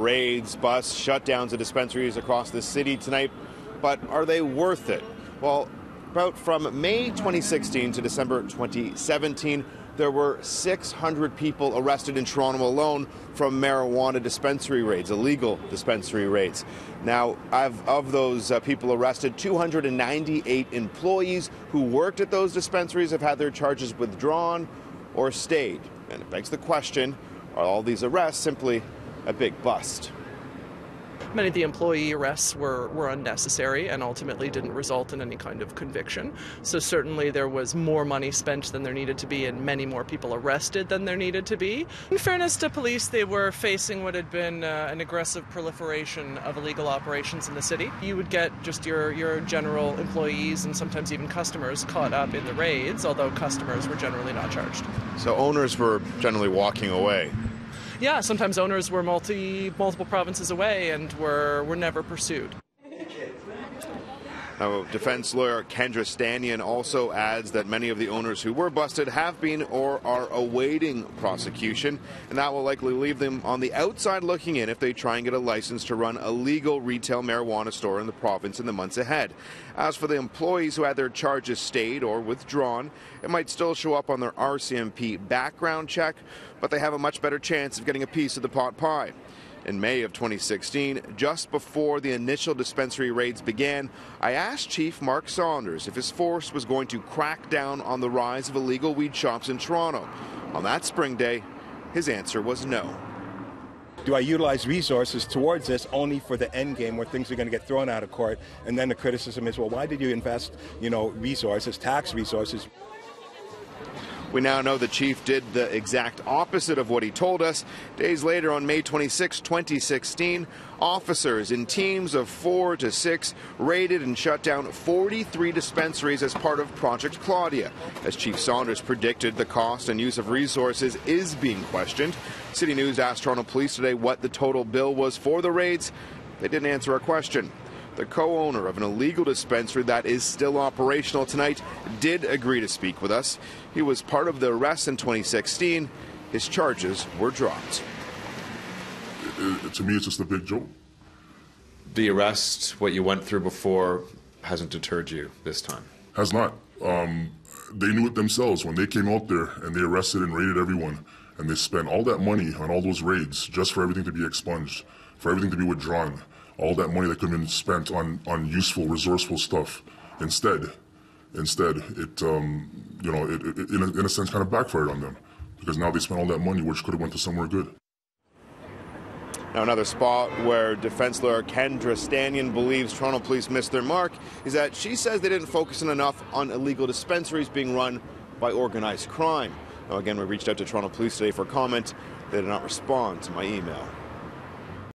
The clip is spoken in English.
raids, busts, shutdowns of dispensaries across the city tonight, but are they worth it? Well, from May 2016 to December 2017, there were 600 people arrested in Toronto alone from marijuana dispensary raids, illegal dispensary raids. Now, of those people arrested, 298 employees who worked at those dispensaries have had their charges withdrawn or stayed. And it begs the question, are all these arrests simply a big bust? Many of the employee arrests were unnecessary and ultimately didn't result in any kind of conviction. So certainly there was more money spent than there needed to be and many more people arrested than there needed to be. In fairness to police, they were facing what had been an aggressive proliferation of illegal operations in the city. You would get just your general employees and sometimes even customers caught up in the raids, although customers were generally not charged. So owners were generally walking away. Yeah, sometimes owners were multiple provinces away and were never pursued. Now, defense lawyer Kendra Stanion also adds that many of the owners who were busted have been or are awaiting prosecution, and that will likely leave them on the outside looking in if they try and get a license to run a legal retail marijuana store in the province in the months ahead. As for the employees who had their charges stayed or withdrawn, it might still show up on their RCMP background check, but they have a much better chance of getting a piece of the pot pie. In May of 2016, just before the initial dispensary raids began, I asked Chief Mark Saunders if his force was going to crack down on the rise of illegal weed shops in Toronto. On that spring day, his answer was no. Do I utilize resources towards this only for the end game where things are going to get thrown out of court? And then the criticism is, well, why did you invest, resources, tax resources? We now know the chief did the exact opposite of what he told us. Days later, on May 26, 2016, officers in teams of 4 to 6 raided and shut down 43 dispensaries as part of Project Claudia. As Chief Saunders predicted, the cost and use of resources is being questioned. City News asked Toronto Police today what the total bill was for the raids. They didn't answer our question. The co-owner of an illegal dispensary that is still operational tonight did agree to speak with us. He was part of the arrest in 2016. His charges were dropped. To me, it's just a big joke. The arrest, what you went through before, hasn't deterred you this time? Has not. They knew it themselves when they came out there and they arrested and raided everyone. And they spent all that money on all those raids just for everything to be expunged, for everything to be withdrawn. All that money that could have been spent on useful, resourceful stuff. Instead, it in a sense kind of backfired on them because now they spent all that money, which could have went to somewhere good. Now, another spot where defense lawyer Kendra Stanion believes Toronto Police missed their mark is that she says they didn't focus enough on illegal dispensaries being run by organized crime. Now, again, we reached out to Toronto Police today for comment. They did not respond to my email.